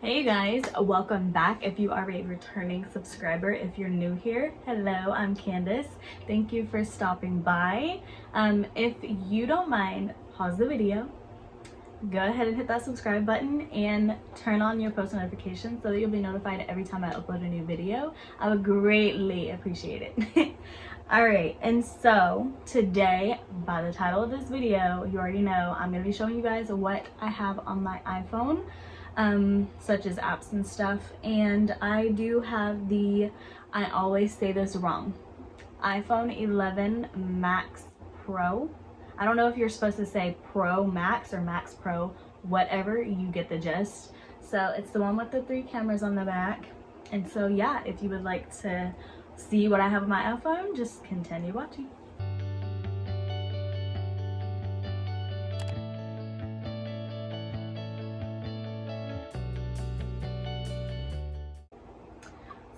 Hey guys, welcome back. If you are a returning subscriber, if you're new here, hello, I'm Candice. Thank you for stopping by. If you don't mind, pause the video, go ahead and hit that subscribe button and turn on your post notifications so that you'll be notified every time I upload a new video. I would greatly appreciate it. Alright, and so today, by the title of this video, you already know I'm going to be showing you guys what I have on my iPhone. Such as apps and stuff, and I do have the, I always say this wrong, iPhone 11 Max Pro. I don't know if you're supposed to say Pro Max or Max Pro, whatever, you get the gist. So it's the one with the 3 cameras on the back. And so yeah, if you would like to see what I have on my iPhone, just continue watching.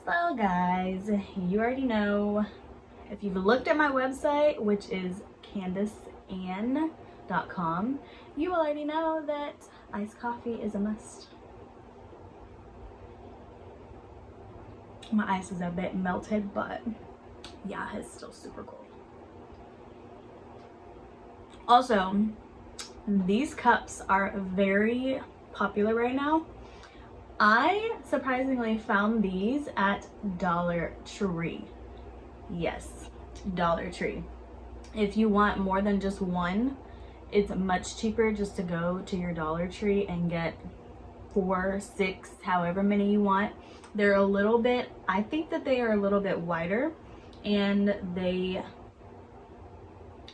So guys, you already know, if you've looked at my website, which is Kandiceannlucas.com, you already know that iced coffee is a must. My ice is a bit melted, but yeah, it's still super cold. Also, these cups are very popular right now. I surprisingly found these at Dollar Tree. Yes, Dollar Tree. If you want more than just one, it's much cheaper just to go to your Dollar Tree and get 4, 6, however many you want. They're a little bit, I think that they are a little bit wider, and they,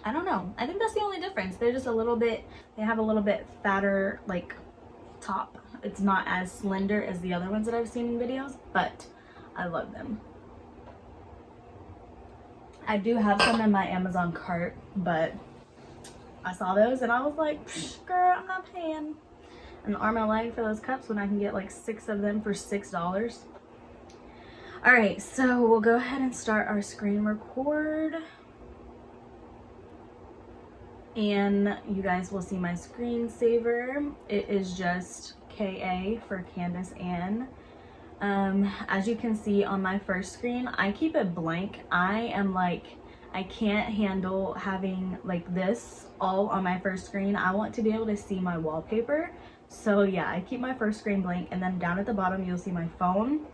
I don't know, I think that's the only difference. They're just a little bit, they have a little bit fatter like top. It's not as slender as the other ones that I've seen in videos, but I love them. I do have some in my Amazon cart, but I saw those and I was like, girl, I'm not paying an arm and a leg for those cups when I can get like 6 of them for $6. All right, so we'll go ahead and start our screen record. And you guys will see my screensaver. It is just KA for Candice Ann. As you can see on my first screen, I keep it blank. I can't handle having like this all on my first screen. I want to be able to see my wallpaper. So yeah, I keep my first screen blank, and then down at the bottom you'll see my phone,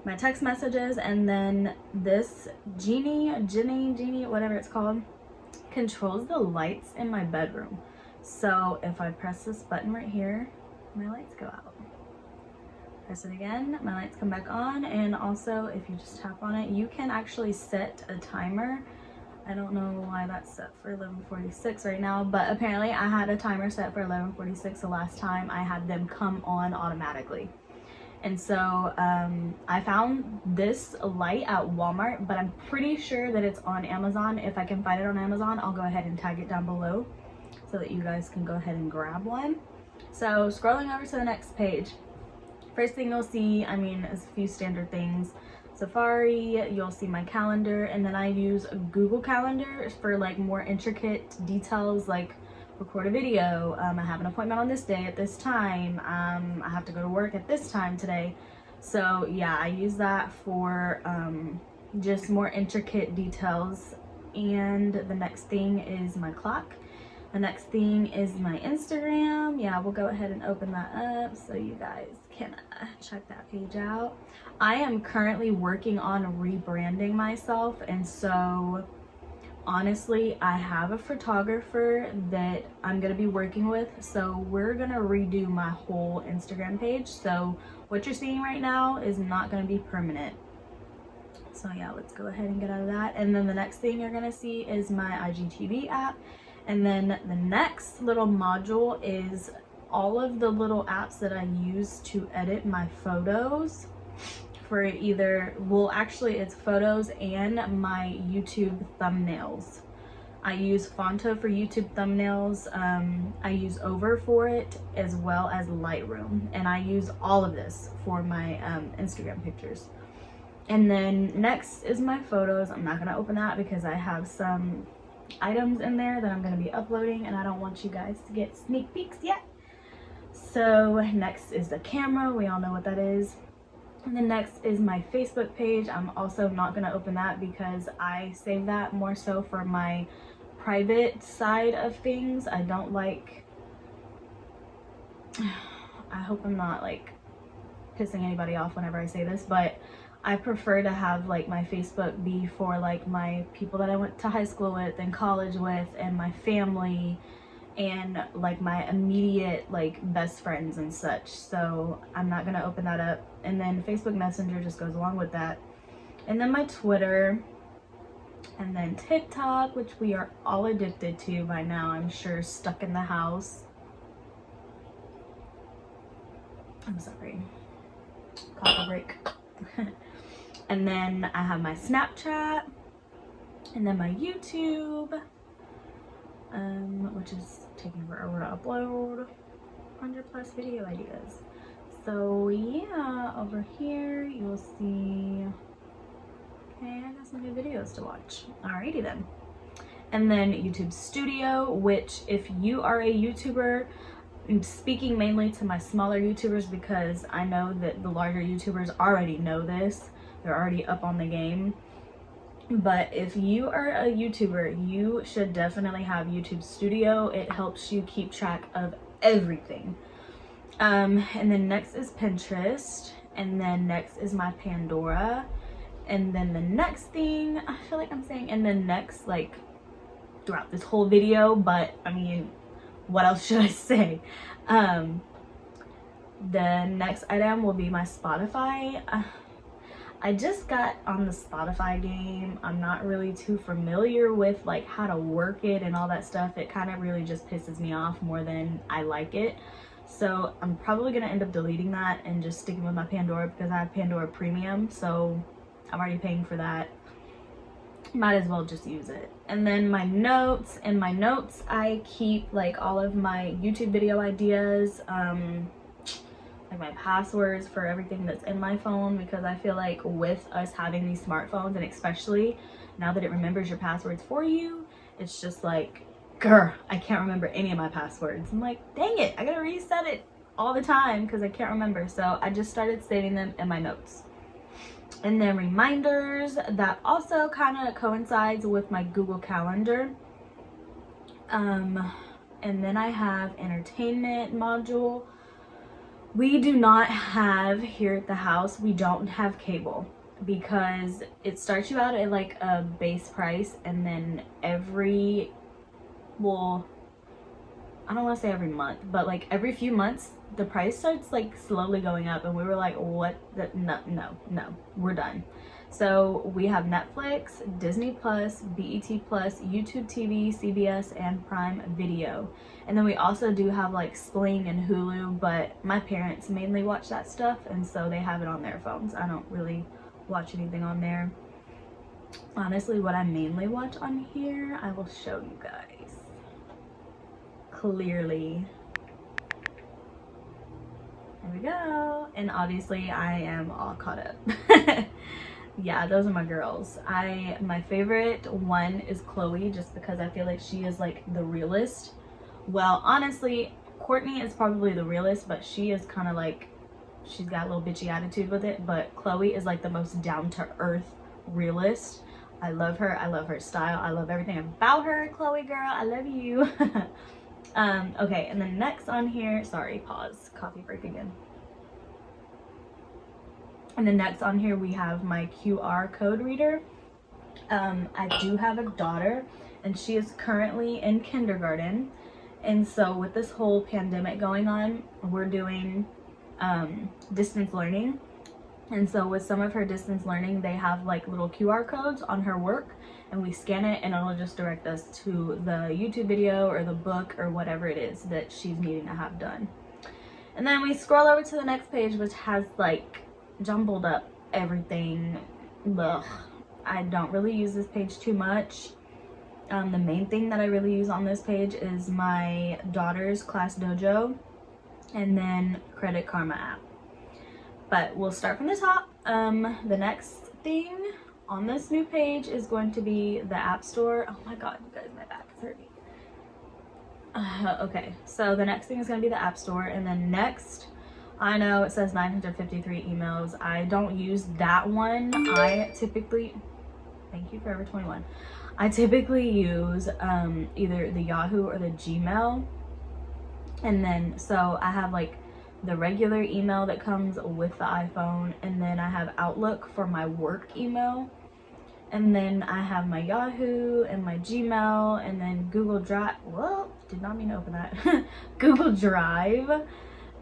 my text messages, and then this Genie, whatever it's called, controls the lights in my bedroom. So if I press this button right here, my lights go out. Press it again, my lights come back on. And also if you just tap on it, you can actually set a timer. I don't know why that's set for 11:46 right now, but apparently I had a timer set for 11:46 the last time I had them come on automatically. And so I found this light at Walmart, but I'm pretty sure that it's on Amazon. If I can find it on Amazon, I'll go ahead and tag it down below so that you guys can go ahead and grab one. So scrolling over to the next page, first thing you'll see, I mean, is a few standard things. Safari, you'll see my calendar, and then I use Google Calendar for like more intricate details, like record a video, I have an appointment on this day at this time, I have to go to work at this time today. So yeah, I use that for just more intricate details. And the next thing is my clock. The next thing is my Instagram. Yeah, we'll go ahead and open that up so you guys can check that page out. I am currently working on rebranding myself, and so honestly, I have a photographer that I'm gonna be working with, so we're gonna redo my whole Instagram page. So what you're seeing right now is not gonna be permanent. So yeah, let's go ahead and get out of that. And then the next thing you're gonna see is my IGTV app. And then the next little module is all of the little apps that I use to edit my photos for either, well actually it's photos and my YouTube thumbnails. I use Fonto for YouTube thumbnails, I use Over for it, as well as Lightroom, and I use all of this for my Instagram pictures. And then next is my photos. I'm not gonna open that because I have some items in there that I'm gonna be uploading and I don't want you guys to get sneak peeks yet. So next is the camera. We all know what that is. And then next is my Facebook page. I'm also not going to open that because I save that more so for my private side of things. I don't like, I hope I'm not like pissing anybody off whenever I say this, but I prefer to have like my Facebook be for like my people that I went to high school with and college with and my family and like my immediate like best friends and such. So I'm not gonna open that up. And then Facebook Messenger just goes along with that. And then my Twitter, and then TikTok, which we are all addicted to by now, I'm sure, stuck in the house. I'm sorry, coffee break. And then I have my Snapchat, and then my YouTube, which is taking forever to upload, 100+ video ideas. So yeah, over here you'll see, okay, I got some good videos to watch. Alrighty then. And then YouTube Studio, which if you are a YouTuber, I'm speaking mainly to my smaller YouTubers because I know that the larger YouTubers already know this. They're already up on the game. But if you are a YouTuber, you should definitely have YouTube Studio. It helps you keep track of everything. And then next is Pinterest. And then next is my Pandora. And then the next thing, I feel like I'm saying, and then next, like, throughout this whole video, but I mean, what else should I say? The next item will be my Spotify. I just got on the Spotify game. I'm not really too familiar with like how to work it and all that stuff. It kind of really just pisses me off more than I like it. So I'm probably gonna end up deleting that and just sticking with my Pandora because I have Pandora Premium. So I'm already paying for that. Might as well just use it. And then my notes. In my notes, I keep like all of my YouTube video ideas, like my passwords for everything that's in my phone, because I feel like with us having these smartphones, and especially now that it remembers your passwords for you, it's just like, grr, I can't remember any of my passwords. I'm like, dang it, I gotta reset it all the time because I can't remember. So I just started saving them in my notes. And then reminders, that also kind of coincides with my Google Calendar. And then I have entertainment module. We do not have here at the house, we don't have cable because it starts you out at like a base price, and then every, well, I don't want to say every month, but like every few months the price starts like slowly going up, and we were like, what? No, we're done. So we have Netflix, Disney Plus, BET Plus, YouTube TV, CBS, and Prime Video. And then we also do have like Sling and Hulu, but my parents mainly watch that stuff, and so they have it on their phones. I don't really watch anything on there. Honestly, what I mainly watch on here, I will show you guys clearly. There we go. And obviously I am all caught up. Yeah, those are my girls. My favorite one is Chloe, just because I feel like she is like the realest. Well, honestly, Courtney is probably the realest, but she is kind of like, she's got a little bitchy attitude with it, but Chloe is like the most down-to-earth realist. I love her. I love her style. I love everything about her. Chloe girl, I love you. Okay, and then next on here, sorry, pause, coffee break again. And then next on here we have my QR code reader. I do have a daughter, and she is currently in kindergarten. And so with this whole pandemic going on, we're doing distance learning. And so with some of her distance learning, they have like little QR codes on her work, and we scan it and it'll just direct us to the YouTube video or the book or whatever it is that she's needing to have done. And then we scroll over to the next page, which has like jumbled up everything. Ugh. I don't really use this page too much. The main thing that I really use on this page is my daughter's Class Dojo and then Credit Karma app. But we'll start from the top. The next thing on this new page is going to be the App Store. Oh my god, you guys, my back is hurting. Okay, so the next thing is going to be the App Store, and then next, I know it says 953 emails. I don't use that one. I typically, thank you Forever 21. I typically use either the Yahoo or the Gmail. And then, so I have like the regular email that comes with the iPhone, and then I have Outlook for my work email. And then I have my Yahoo and my Gmail, and then Google Drive. Whoa, did not mean to open that. Google Drive.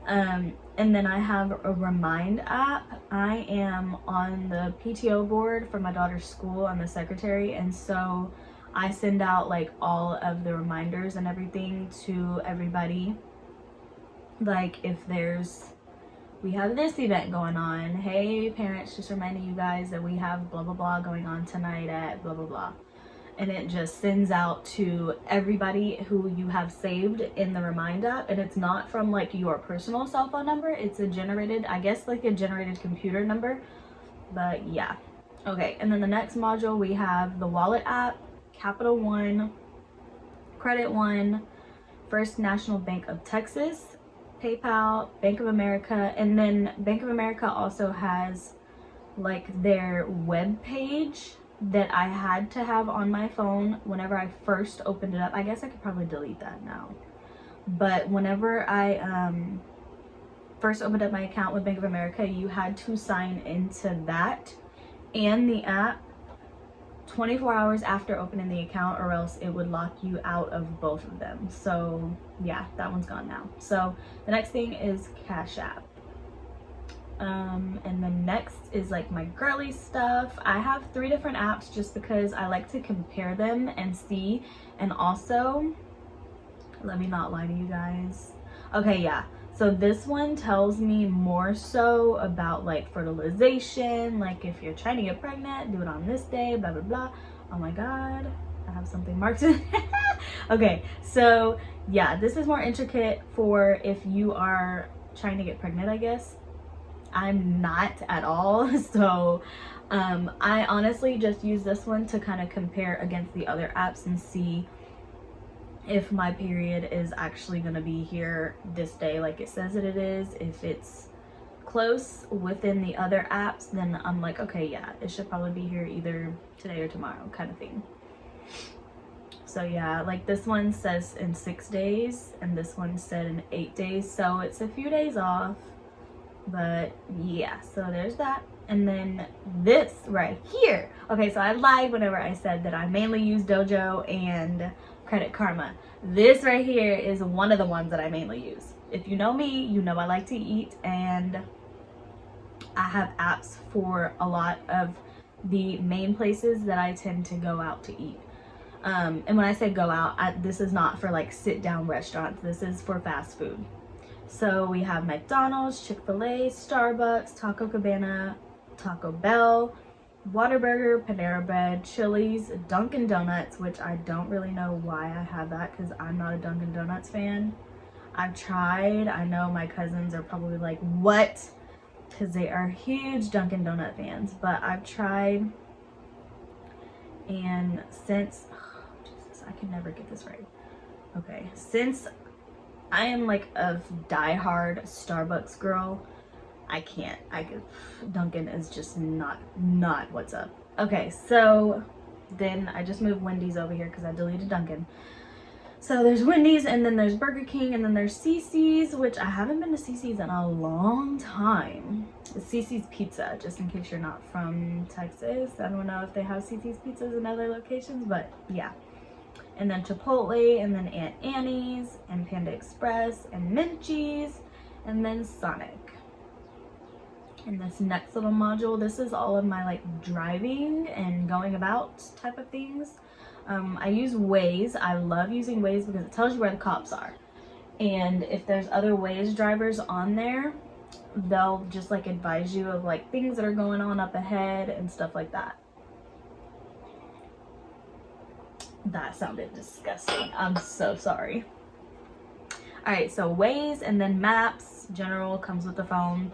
And then I have a Remind app. I am on the PTO board for my daughter's school. I'm the secretary, and so I send out like all of the reminders and everything to everybody. Like if we have this event going on, hey parents, just reminding you guys that we have blah blah blah going on tonight at blah blah blah, and it just sends out to everybody who you have saved in the Remind app. And it's not from like your personal cell phone number, it's a generated, I guess like a generated computer number, but yeah. Okay, and then the next module we have the Wallet app, Capital One, Credit One, First National Bank of Texas, PayPal, Bank of America. And then Bank of America also has like their web page that I had to have on my phone whenever I first opened it up. I guess I could probably delete that now, but whenever I first opened up my account with Bank of America, you had to sign into that and the app 24 hours after opening the account, or else it would lock you out of both of them. So yeah, that one's gone now. So the next thing is Cash App. And then next is like my girly stuff. I have 3 different apps just because I like to compare them and see. And also, let me not lie to you guys. Okay, yeah. So this one tells me more so about like fertilization, like if you're trying to get pregnant, do it on this day, blah, blah, blah. Oh my God, I have something marked. Okay, so yeah, this is more intricate for if you are trying to get pregnant, I guess. I'm not at all. So I honestly just use this one to kind of compare against the other apps and see if my period is actually going to be here this day like it says that it is. If it's close within the other apps, then I'm like, okay, yeah, it should probably be here either today or tomorrow kind of thing. So yeah, like this one says in 6 days and this one said in 8 days, so it's a few days off. But yeah, so there's that. And then this right here. Okay, so I lied whenever I said that I mainly use Dojo and Credit Karma. This right here is one of the ones that I mainly use. If you know me, you know I like to eat, and I have apps for a lot of the main places that I tend to go out to eat. And when I say go out, this is not for like sit down restaurants. This is for fast food. So we have McDonald's, Chick-fil-A, Starbucks, Taco Cabana, Taco Bell, Whataburger, Panera Bread, Chili's, Dunkin' Donuts, which I don't really know why I have that because I'm not a Dunkin' Donuts fan. I've tried. I know my cousins are probably like, what? Because they are huge Dunkin' Donut fans. But I've tried. And since, oh, Jesus, I can never get this right. Okay, since I am like a diehard Starbucks girl, Dunkin' is just not what's up. Okay, so then I just moved Wendy's over here because I deleted Dunkin'. So there's Wendy's, and then there's Burger King, and then there's CC's, which I haven't been to CC's in a long time. It's CC's Pizza, just in case you're not from Texas. I don't know if they have CC's Pizzas in other locations, but yeah. And then Chipotle, and then Aunt Annie's, and Panda Express, and Mint Cheese, and then Sonic. And this next little module, this is all of my like driving and going about type of things. I use Waze. I love using Waze because it tells you where the cops are. And if there's other Waze drivers on there, they'll just like advise you of like things that are going on up ahead and stuff like that. That sounded disgusting. I'm so sorry. Alright, so Waze, and then Maps, general, comes with the phone.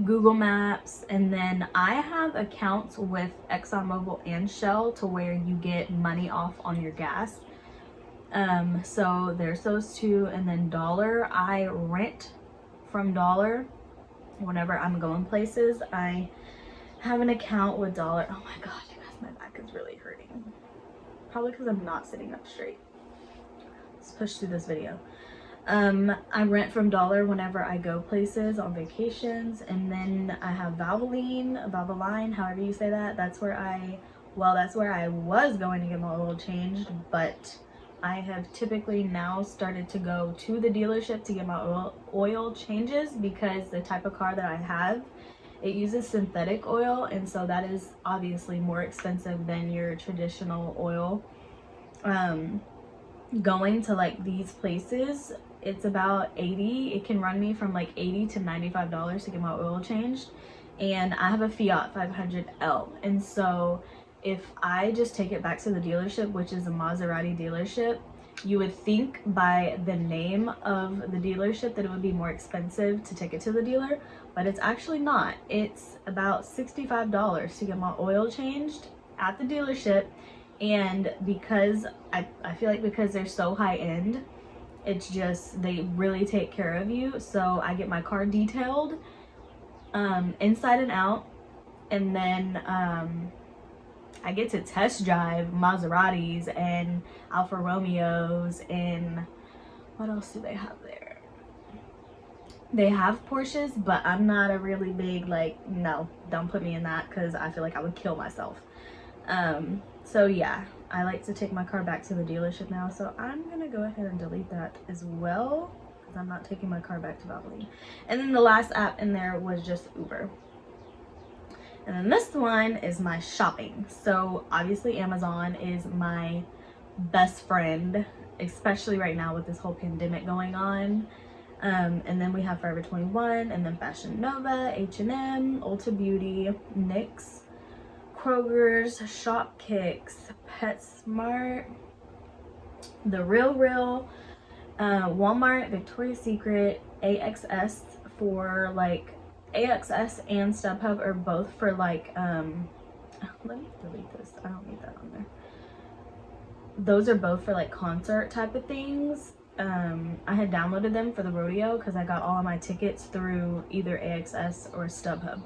Google Maps, and then I have accounts with ExxonMobil and Shell to where you get money off on your gas. So there's those two. And then Dollar, I rent from Dollar whenever I'm going places. I have an account with Dollar. Oh my gosh, you guys, my back is really hurting. Probably because I'm not sitting up straight. Let's push through this video. I rent from Dollar whenever I go places on vacations, and then I have Valvoline, however you say that. That's where I was going to get my oil changed, but I have typically now started to go to the dealership to get my oil changes, because the type of car that I have, it uses synthetic oil, and so that is obviously more expensive than your traditional oil. Going to like these places, it's about it can run me from like $80 to $95 to get my oil changed, and I have a Fiat 500L, and so if I just take it back to the dealership, which is a Maserati dealership, you would think by the name of the dealership that it would be more expensive to take it to the dealer, but it's actually not. It's about $65 to get my oil changed at the dealership, and because I feel like because they're so high end, it's just, they really take care of you. So I get my car detailed inside and out, and then I get to test drive Maseratis and Alfa Romeos, and what else do they have there? They have Porsches, but I'm not a really big, like, no, don't put me in that, because I feel like I would kill myself. So yeah, I like to take my car back to the dealership now, so I'm gonna go ahead and delete that as well, because I'm not taking my car back to Valvoline. And then the last app in there was just Uber. And then this one is my shopping. So obviously Amazon is my best friend, especially right now with this whole pandemic going on. And then we have Forever 21, and then Fashion Nova, H&M, Ulta Beauty, NYX, Kroger's, Shopkicks, PetSmart, The Real, Walmart, Victoria's Secret, AXS for like, AXS and StubHub are both for like, let me delete this, I don't need that on there. Those are both for like concert type of things. I had downloaded them for the rodeo because I got all of my tickets through either AXS or StubHub.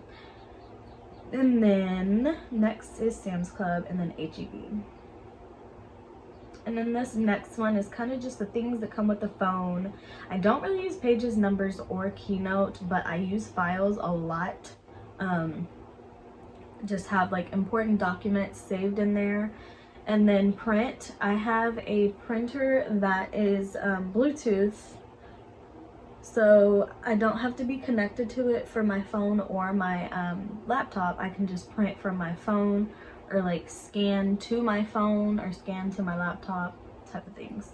And then next is Sam's Club, and then HEB. And then this next one is kind of just the things that come with the phone. I don't really use Pages, Numbers, or Keynote, but I use Files a lot. Just have like important documents saved in there. And then Print. I have a printer that is Bluetooth, so I don't have to be connected to it for my phone or my laptop. I can just print from my phone, or like scan to my phone or scan to my laptop type of things.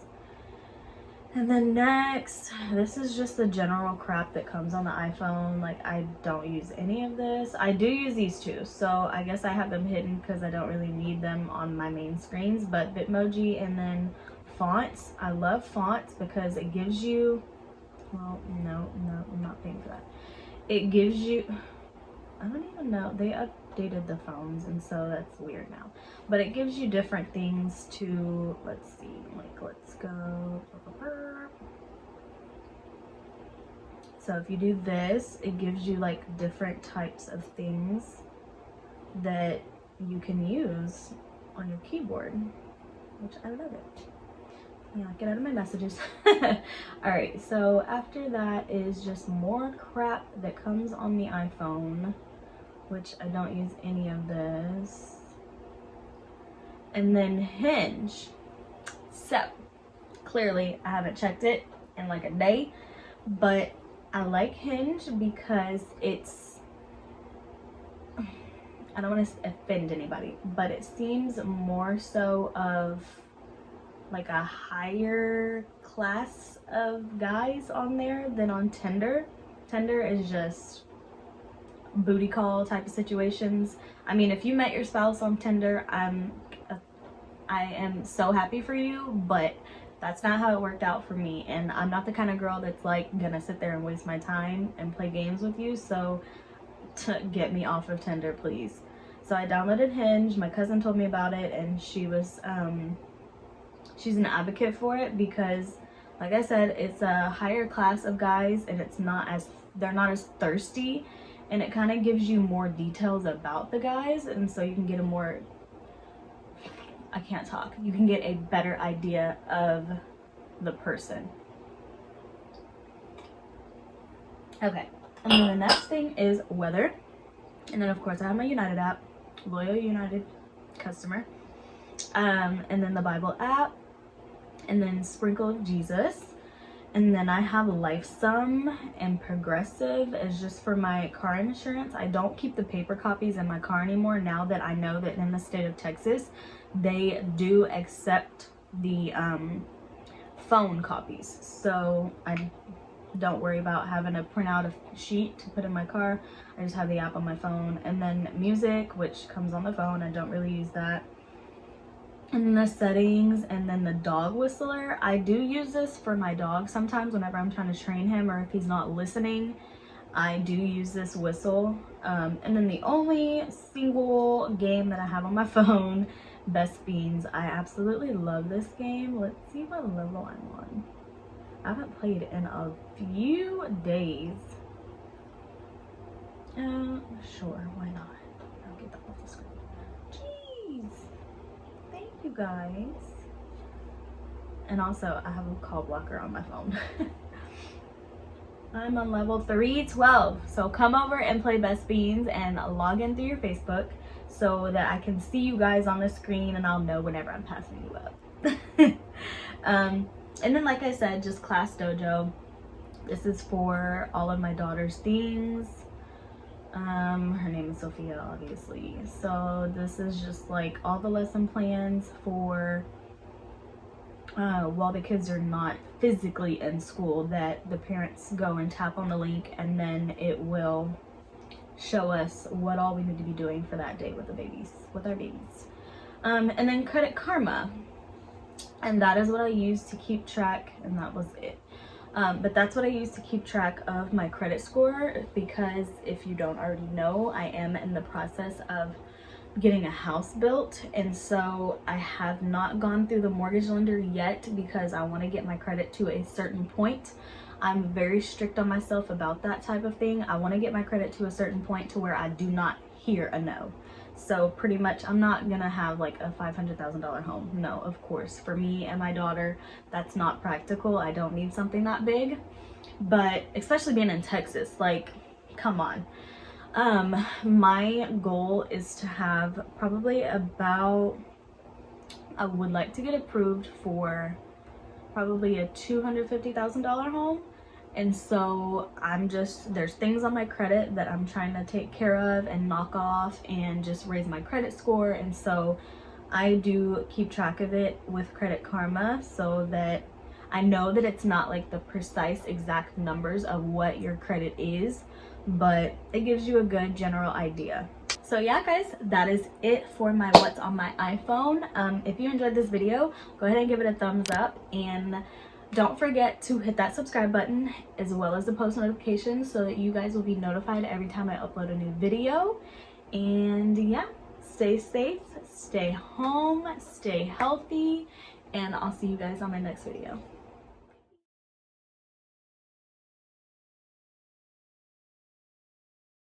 And then next, this is just the general crap that comes on the iPhone. Like, I don't use any of this. I do use these two, so I guess I have them hidden because I don't really need them on my main screens. But Bitmoji, and then fonts. I love fonts because it gives you, well, no, I'm not paying for that. It gives you, I don't even know, they updated the phones, and so that's weird now. But it gives you different things to, let's see, like, let's go. So if you do this, it gives you like different types of things that you can use on your keyboard, which I love it. Yeah, get out of my messages. Alright, so after that is just more crap that comes on the iPhone, which I don't use any of this. And then Hinge. So clearly I haven't checked it in like a day, but I like Hinge because it's, I don't want to offend anybody, but it seems more so of like a higher class of guys on there than on Tinder. Tinder is just booty call type of situations. I mean, if you met your spouse on Tinder, I am so happy for you, but that's not how it worked out for me, and I'm not the kind of girl that's like gonna sit there and waste my time and play games with you, so to get me off of Tinder, please. So I downloaded Hinge. My cousin told me about it, and she was she's an advocate for it because, like I said, it's a higher class of guys and they're not as thirsty, and it kind of gives you more details about the guys, and so you can get a more, you can get a better idea of the person. Okay, and then the next thing is weather. And then of course I have my United app, loyal United customer. And then the Bible app, and then Sprinkle of Jesus. And then I have LifeSum and Progressive is just for my car insurance. I don't keep the paper copies in my car anymore now that I know that in the state of Texas, they do accept the phone copies. So I don't worry about having to print out a sheet to put in my car. I just have the app on my phone. And then music, which comes on the phone. I don't really use that. And then the settings, and then the dog whistler. I do use this for my dog sometimes whenever I'm trying to train him, or if he's not listening, I do use this whistle. And then the only single game that I have on my phone, Best Fiends. I absolutely love this game. Let's see what level I'm on. I haven't played in a few days. Sure, why not? I'll get that off the screen. Jeez. Thank you guys. And also, I have a call blocker on my phone. I'm on level 312. So come over and play Best Fiends and log in through your Facebook so that I can see you guys on the screen and I'll know whenever I'm passing you up. And then, like I said, just Class Dojo. This is for all of my daughter's things. Her name is Sophia, obviously. So this is just like all the lesson plans for while the kids are not physically in school, that the parents go and tap on the link and then it will show us what all we need to be doing for that day with our babies. And then Credit Karma. And that is what I use to keep track, and that was it. But that's what I use to keep track of my credit score, because if you don't already know, I am in the process of getting a house built, and so I have not gone through the mortgage lender yet because I want to get my credit to a certain point. I'm very strict on myself about that type of thing. I want to get my credit to a certain point to where I do not hear a no. So pretty much I'm not gonna have like a $500,000 home. No, of course. For me and my daughter, that's not practical. I don't need something that big. But especially being in Texas, like, come on. My goal is to have probably about, I would like to get approved for probably a $250,000 home. And so there's things on my credit that I'm trying to take care of and knock off and just raise my credit score. And so I do keep track of it with Credit Karma so that I know that it's not like the precise exact numbers of what your credit is, but it gives you a good general idea. So yeah, guys, that is it for my what's on my iPhone. If you enjoyed this video, go ahead and give it a thumbs up, and don't forget to hit that subscribe button as well as the post notifications so that you guys will be notified every time I upload a new video. And yeah, stay safe, stay home, stay healthy, and I'll see you guys on my next video.